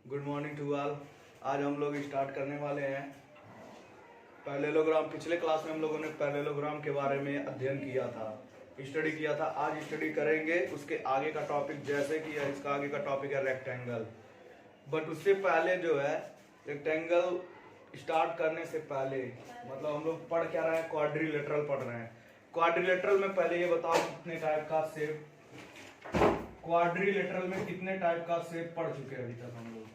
Good morning to all. आज हम लोग स्टार्ट करने वाले हैं पैरेललोग्राम। पिछले क्लास में हम लोगों ने पैरेललोग्राम के बारे में अध्ययन किया था, स्टडी किया था। आज स्टडी करेंगे उसके आगे का टॉपिक, जैसे कि इसका आगे का टॉपिक है रेक्टेंगल। बट उससे पहले जो है, रेक्टेंगल स्टार्ट करने से पहले मतलब हम लोग पढ़ क्या रहे हैं, क्वाड्रिलेटरल पढ़ रहे हैं। क्वाड्रिलेटरल में पहले ये बताओ कितने टाइप का शेप, क्वाड्रिलेटरल में कितने टाइप का शेप पढ़ चुके हैं अभी तक हम लोग?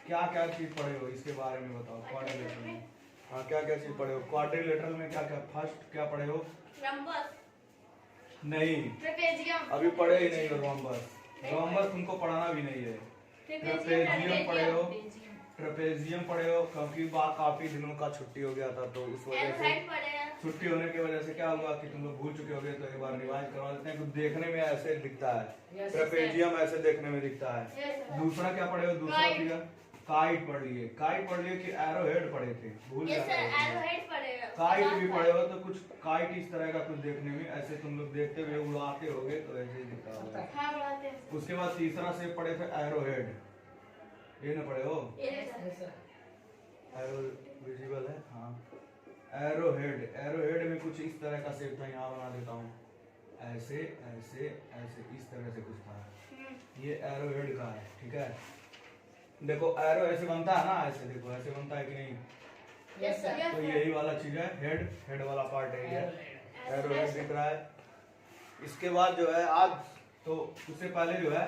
क्या क्या चीज पढ़े हो इसके बारे में बताओ। क्वाड्रिलेटरल में हाँ क्या क्या चीज पढ़े हो? क्वाड्रिलेटरल में क्या क्या, फर्स्ट क्या पढ़े हो? रम्बस नहीं, ट्रेपेजियम अभी पढ़े ही नहीं हो रोम्बस। रोम्बस तुमको पढ़ाना भी नहीं है। ट्रेपेजियम पढ़े हो, ट्रेपेजियम पढ़े हो, क्योंकि काफी दिनों का छुट्टी हो गया था, तो उस वजह से छुट्टी होने की वजह से क्या हुआ कि तुम लोग भूल चुके होगे, तो एक बार रिवाइज करवा देते हैं। कुछ देखने में ऐसे दिखता है, ट्रेपेजियम ऐसे देखने में दिखता है। दूसरा क्या पढ़े हो? दूसरा फिगर काइट पढ़ लिए। काइट पढ़ लिए कि एरो हेड पढ़े थे? भूल गए। काइट भी पढ़े हो, तो कुछ काइट इस तरह का कुछ देखने में ऐसे तुम लोग देखते हुए उड़ाते होगे, तो ऐसे ही दिखता होगा। उसके बाद तीसरा से पढ़े थे एरो हेड। ये ना पढ़े हो? एरो विजिबल है, हाँ। एरो हेड, एरो हेड में कुछ इस तरह का शेप था, यहाँ बना देता हूँ, ऐसे ऐसे ऐसे इस तरह से कुछ था। ये एरो हेड का है, ठीक है। देखो एरो ऐसे बनता है ना, ऐसे देखो ऐसे बनता है कि नहीं? तो यही वाला चीज है, हेड, हेड वाला पार्ट है ये, एरो हेड दिख रहा है। इसके बाद जो है आज, तो उससे पहले जो है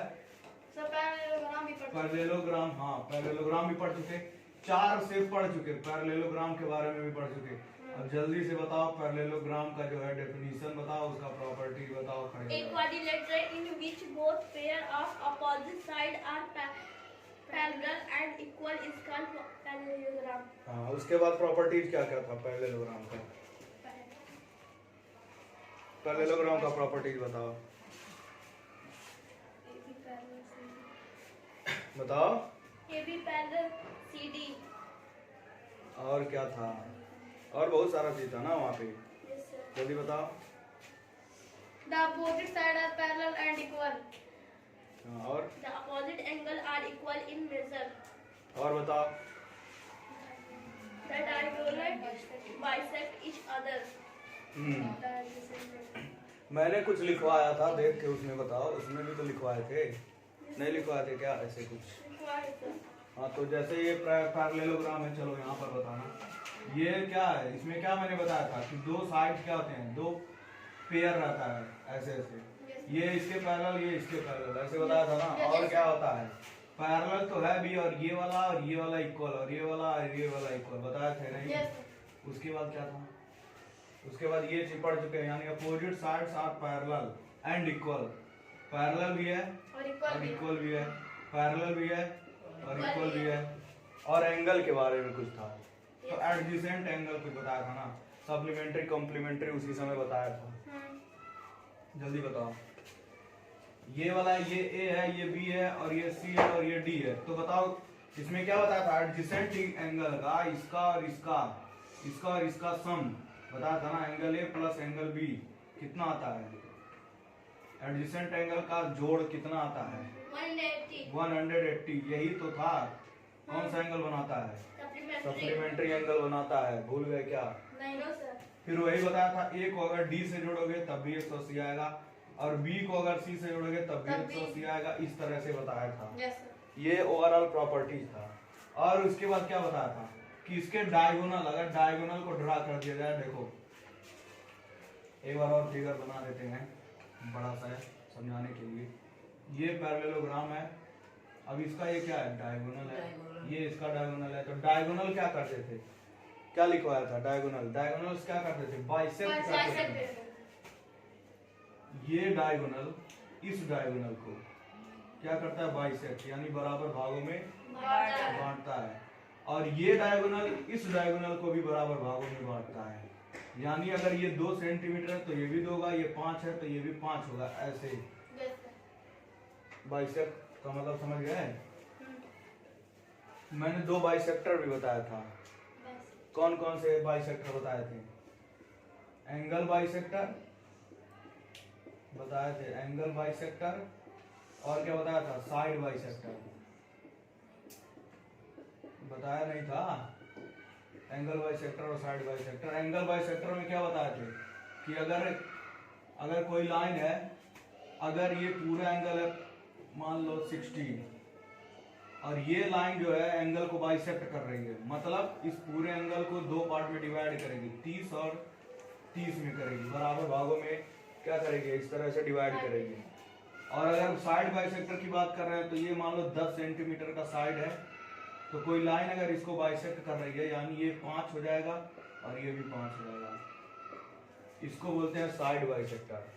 पैरेललोग्राम, हाँ पैरेललोग्राम भी पढ़ चुके, 4 शेप पढ़ चुके, पैरेललोग्राम के बारे में भी पढ़ चुके। अब जल्दी से बताओ पैरेललोग्राम का जो है डेफिनेशन बताओ, उसका प्रॉपर्टी बताओ। A quadrilateral in which both pair of opposite side are parallel and equal is called parallelogram. हाँ, उसके बाद प्रॉपर्टीज क्या क्या था पैरेललोग्राम का? पैरेललोग्राम का प्रॉपर्टीज बताओ, बताओ। AB parallel CD. और क्या था? और बहुत सारा चीज था ना वहाँ पे, Yes sir. जल्दी बताओ। The opposite side are parallel and equal. हाँ, और The opposite angle are equal in measure. और बताओ। The diagonal bisect each other. मैंने कुछ लिखवाया था, देख के उसमें बताओ। उसमें भी तो लिखवाए थे, नहीं लिखवाए थे क्या ऐसे कुछ? हाँ, तो जैसे ये पैरेललोग्राम है, चलो यहाँ पर बताना ये क्या है। इसमें क्या मैंने बताया था कि दो साइड क्या होते हैं, दो पेयर रहता है ऐसे ऐसे, ये इसके पैरेलल, ये इसके पैरेलल, ऐसे बताया था ना। और क्या होता है, पैरेलल तो है भी, और ये वाला इक्वल, और ये वाला इक्वल बताया थे नहीं? उसके बाद क्या था? उसके बाद ये चीज पढ़ चुके हैं, यानी opposite sides are parallel and equal. Parallel भी है और इक्वल भी है, पैरेलल भी है और इक्वल भी है। और एंगल के बारे में कुछ था, तो एडजेसेंट एंगल कुछ बताया था ना, सप्लीमेंट्री कॉम्प्लीमेंट्री उसी समय बताया था। जल्दी बताओ। ये वाला, ये ए है, ये बी है, और ये सी है, और ये डी है। तो बताओ इसमें क्या बताया था? एडजेसेंट एंगल का इसका और इसका, इसका और इसका सम बताया था ना। Angle A plus angle B कितना आता है? एडजेसेंट एंगल का जोड़ कितना आता है? 180। यही तो था। कौन सा एंगल बनाता है? सप्लीमेंट्री एंगल बनाता है। भूल गए क्या? नहीं सर। फिर वही बताया था, ए को अगर डी से जोड़ोगे तब भी 180 आएगा, और बी को अगर सी से जोड़ोगे तब भी 180 आएगा। इस तरह से बताया था। ये ओवरऑल प्रॉपर्टी था। और उसके बाद क्या बताया था कि इसके डायगोनल, अगर डायगोनल को ड्रा कर दिया जाए, देखो एक बार और फिगर बना देते हैं, बड़ा सा है समझाने के लिए। ये पैरेललोग्राम है, अब इसका ये क्या है? डायगोनल है। ये इसका डायगोनल है। तो डायगोनल क्या करते थे? क्या लिखवाया था? डायगोनल, डायगोनल क्या करते थे? बाइसेक्ट करते थे। ये डायगोनल इस डायगोनल को क्या करता है? बाइसेक्ट, यानी बराबर भागों में बांटता है। और ये डायगोनल इस डायगोनल को भी बराबर भागों में बांटता है। यानी अगर ये 2 सेंटीमीटर है तो ये भी 2 होगा, ये 5 है तो ये भी 5 होगा, ऐसे। बाइसेक्ट का मतलब समझ गए? मैंने 2 बाइसेक्टर भी बताया था। कौन कौन से बाइसेक्टर बताए थे? एंगल बाइसेक्टर बताए थे, एंगल बाइसेक्टर, और क्या बताया था? Side bisector. बताया नहीं था एंगल बाइसेक्टर और साइड बाइसेक्टर। एंगल बाइसेक्टर में क्या बताए थे कि अगर कोई लाइन है, अगर ये पूरा एंगल है मान लो 60 और ये लाइन जो है एंगल को बाइसेक्ट कर रही है, मतलब इस पूरे एंगल को दो पार्ट में डिवाइड करेगी, 30 और 30 में करेगी, बराबर भागों में क्या करेगी, इस तरह से डिवाइड करेगी। और अगर साइड बाइसेक्टर की बात कर रहे हैं तो ये मान लो 10 सेंटीमीटर का साइड है, तो कोई लाइन अगर इसको बाइसेक्ट कर रही है यानी ये 5 हो जाएगा और ये भी 5 हो जाएगा, इसको बोलते हैं साइड बाइसेक्टर।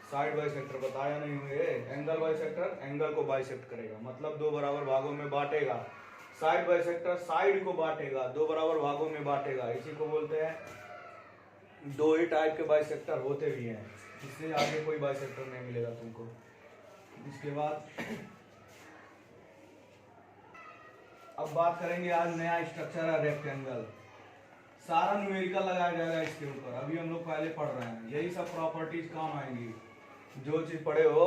साइड बाइसेक्टर बताया नहीं हुए, एंगल बाइसेक्टर एंगल को बाइसेक्ट करेगा, मतलब दो बराबर भागों में बांटेगा। साइड बाइसेक्टर साइड को बांटेगा, दो बराबर भागों में बांटेगा। इसी को बोलते हैं, दो ही टाइप के बाइसेक्टर होते भी हैं, इससे आगे कोई बाइसेक्टर नहीं मिलेगा तुमको। इसके बाद अब बात करेंगे, आज नया स्ट्रक्चर है रेक्टेंगल। सारा न्यूमेरिकल लगाया जाएगा इसके ऊपर, अभी हम लोग पहले पढ़ रहे हैं, यही सब प्रॉपर्टीज काम आएंगी। जो चीज पढ़े हो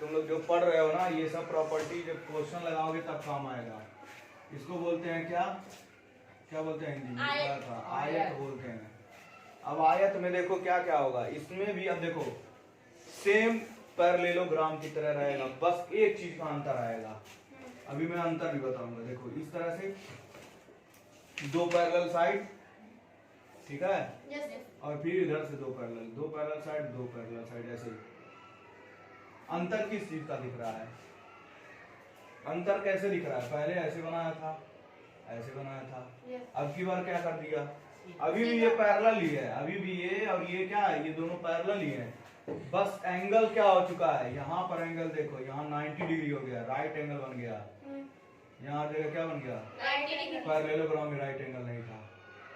तुम लोग, जो पढ़ रहे हो ना, ये सब प्रॉपर्टी जब क्वेश्चन लगाओगे तब काम आएगा। इसको बोलते हैं क्या क्या बोलते हैं हिंदी में? आयत बोलते हैं। अब आयत में देखो क्या क्या होगा, इसमें भी अब देखो सेम पैरेललोग्राम की तरह रहेगा, बस एक चीज का अंतर आएगा। अभी मैं अंतर भी बताऊंगा। देखो इस तरह से दो पैरेलल साइड, ठीक है, और फिर इधर से दो पैरेलल साइड, ऐसे। अंतर किस चीज का दिख रहा है? अंतर कैसे दिख रहा है? पहले ऐसे बनाया था, ऐसे बनाया था, अब की बार क्या कर दिया, अभी भी ये पैरेलल ही है, अभी भी ये और ये क्या है, ये दोनों पैरेलल ही है, बस एंगल क्या हो चुका है, यहाँ पर एंगल देखो, यहाँ 90 डिग्री हो गया, राइट एंगल बन गया। यहाँ जगह क्या बन गया, पैरेललोग्राम में राइट एंगल नहीं था,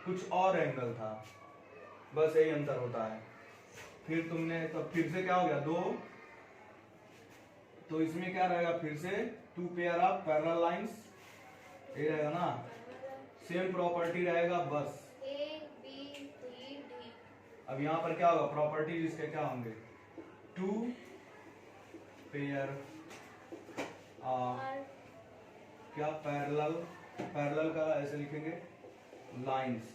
कुछ और एंगल था, बस यही अंतर होता है। फिर तुमने तो फिर से क्या हो गया, दो, तो इसमें क्या रहेगा, फिर से two pair of parallel lines, ये रहेगा ना, सेम प्रॉपर्टी रहेगा बस। अब यहाँ पर क्या होगा, प्रॉपर्टीज इसके क्या होंगे, टू पेयर ऑफ क्या पैरेलल का ऐसे लिखेंगे lines,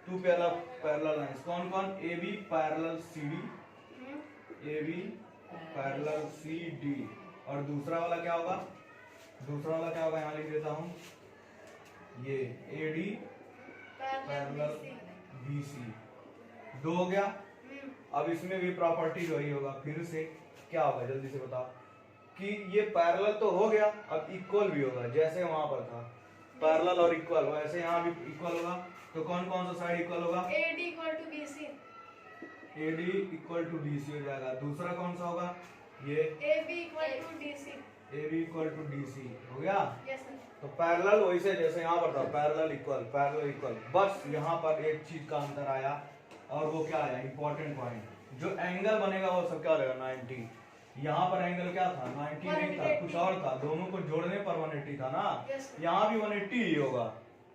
two pair of parallel lines, कौन कौन, A B parallel C D, A B parallel C D, और दूसरा वाला क्या होगा, यहाँ लिख देता हूँ, ये A D parallel B C, दो हो गया। अब इसमें भी प्रॉपर्टी वही होगा, फिर से क्या होगा जल्दी से बताओ, कि ये पैरेलल तो हो गया, अब इक्वल भी होगा, जैसे वहां पर था पैरेलल और इक्वल, वैसे यहाँ भी इक्वल होगा। तो कौन कौन सा साइड इक्वल होगा, AD equal to BC, AD equal to BC हो जाएगा। दूसरा कौन सा होगा, ये AB equal to DC, AB equal to DC हो गया। Yes sir. तो पैरेलल वैसे जैसे यहाँ पर था, पैरेलल इक्वल, बस यहाँ पर एक चीज का अंतर आया, और वो क्या आया, इंपॉर्टेंट पॉइंट, जो एंगल बनेगा वो सब क्या रहेगा, 90। यहाँ पर एंगल क्या था, 90 नहीं था, कुछ और था, दोनों को जोड़ने पर 180 था ना, यहाँ भी 180 ही होगा।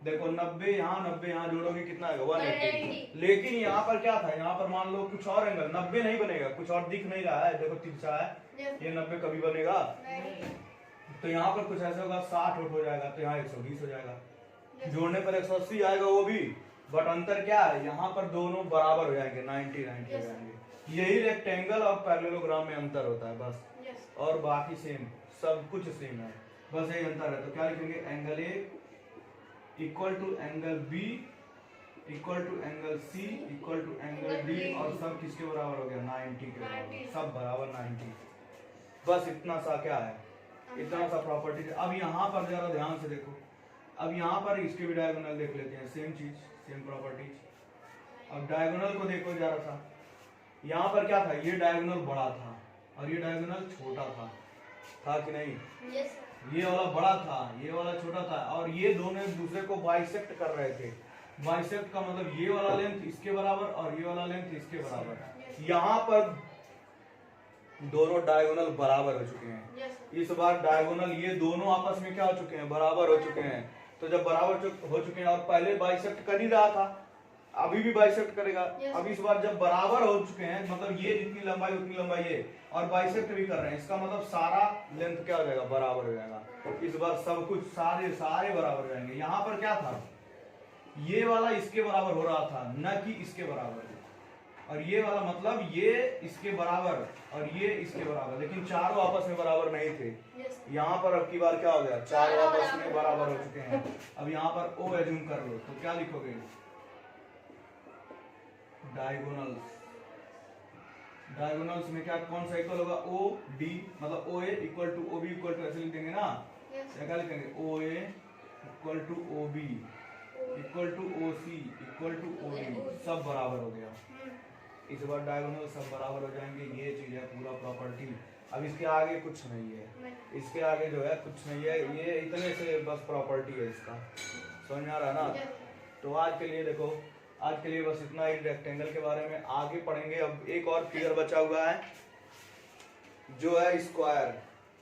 देखो 90 यहाँ जोड़ोगे कितना आएगा, 180। लेकिन यहाँ पर क्या था, यहाँ पर मान लो कुछ और एंगल, 90 नहीं बनेगा, कुछ और दिख नहीं रहा है, देखो तिरछा है, ये 90 कभी बनेगा, तो यहाँ पर कुछ ऐसा होगा 60 हो जाएगा, तो यहाँ 120 हो जाएगा, जोड़ने पर 180 आएगा वो भी, बट अंतर क्या है, यहाँ पर दोनों बराबर हो जाएंगे, 90 हो जाएंगे। यही रेक्टेंगल और पैरेललोग्राम में अंतर होता है बस, और बाकी सेम, सब कुछ सेम है, बस यही अंतर है। तो क्या लिखेंगे, angle A equal to angle B equal to angle C equal to angle D, और सब किसके बराबर हो गया, 90 के बराबर, सब बराबर 90। बस इतना सा क्या है, इतना सा प्रॉपर्टी। अब यहाँ पर जरा ध्यान से देखो, अब यहाँ पर इसके भी डायगोनल देख लेते हैं, सेम चीज, सेम प्रॉपर्टीज। अब डायगोनल को देखो जरा सा, यहाँ पर क्या था, ये डायगोनल बड़ा था और ये डायगोनल छोटा था कि नहीं, यस। ये वाला बड़ा था, ये वाला छोटा था, और ये दोनों एक दूसरे को बाइसेक्ट कर रहे थे। बाइसेक्ट का मतलब ये वाला लेंथ इसके बराबर और ये वाला लेंथ इसके बराबर। यहाँ पर दोनों डायगोनल बराबर हो चुके हैं। इस बार डायगोनल ये दोनों आपस में क्या हो चुके हैं, बराबर हो चुके हैं। तो जब बराबर हो चुके हैं और पहले बाइसेक्ट कर ही रहा था, अभी भी बाइसेक्ट करेगा। Yes. अब इस बार जब बराबर हो चुके हैं, मतलब ये जितनी लंबाई उतनी लंबाई ये, और बाइसेक्ट भी कर रहे हैं, इसका मतलब सारा लेंथ क्या हो जाएगा, बराबर हो जाएगा। इस बार सब कुछ सारे सारे बराबर हो जाएंगे। यहाँ पर क्या था, ये वाला इसके बराबर हो रहा था, न कि इसके बराबर। और ये वाला मतलब ये इसके बराबर और ये इसके बराबर, लेकिन चारों आपस में बराबर नहीं थे। Yes. यहाँ पर अब की बार क्या हो गया, चारों आपस में बराबर हो चुके हैं। अब यहाँ पर ओ एज्यूम कर लो, तो क्या लिखोगे, डायगोनल्स। डायगोनल्स में क्या, कौन सा इक्वल होगा, ओ डी, मतलब O A equal to O B equal to, ऐसे लिख देंगे ना। Yes. क्या लिखेंगे, O A equal to O B equal to O C equal to O D, सब बराबर हो गया। इस बार डायगोनल सब बराबर हो जाएंगे। ये चीज है पूरा प्रॉपर्टी। अब इसके आगे कुछ नहीं है, इसके आगे जो है कुछ नहीं है, ये इतने से बस प्रॉपर्टी है इसका। समझ में आ रहा है ना। तो आज के लिए देखो, आज के लिए बस इतना ही रेक्टेंगल के बारे में। आगे पढ़ेंगे। अब एक और फिगर बचा हुआ है जो है स्क्वायर,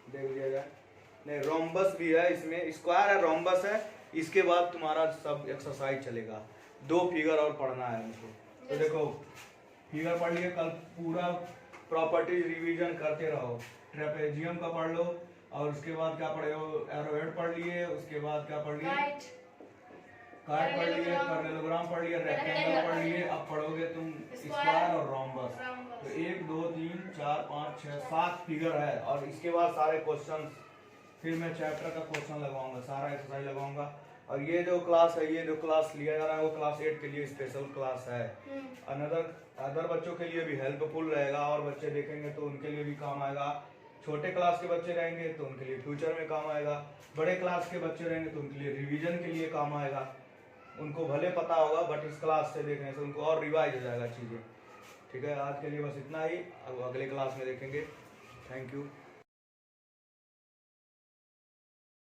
देख लिया जाए, नहीं रोम्बस भी है इसमें, स्क्वायर है रोम्बस है। इसके बाद तुम्हारा सब एक्सरसाइज चलेगा। 2 फिगर और पढ़ना है हमको। तो देखो फिगर पढ़ लिए, कल पूरा प्रॉपर्टी रिवीजन करते रहो। ट्रेपेजियम का पढ़ लो, और उसके बाद क्या पढ़े हो, एरोहेड पढ़ लिए, उसके बाद क्या पढ़ लिए, काट पढ़ लिए, पैरेललोग्राम पढ़ लिए, रेक्टेंगल पढ़ लिए। अब पढ़ोगे तुम स्क्वायर और रोम्बस। तो 1 2 3 4 5 6 7 फिगर है, और इसके बाद सारे क्वेश्चन, फिर मैं चैप्टर का क्वेश्चन लगवाऊंगा, सारा एक्सरसाइज लगवाऊंगा। और ये जो क्लास है, ये जो क्लास लिया जा रहा है वो क्लास 8 के लिए स्पेशल क्लास है। अदर बच्चों के लिए भी हेल्पफुल रहेगा, और बच्चे देखेंगे तो उनके लिए भी काम आएगा। छोटे क्लास के बच्चे रहेंगे तो उनके लिए फ्यूचर में काम आएगा, बड़े क्लास के बच्चे रहेंगे तो उनके लिए रिवीजन के लिए काम आएगा। उनको भले पता होगा, बट इस क्लास से देखने से उनको और रिवाइज हो जाएगा चीज़ें। ठीक है, आज के लिए बस इतना ही। अब अगले क्लास में देखेंगे। Thank you.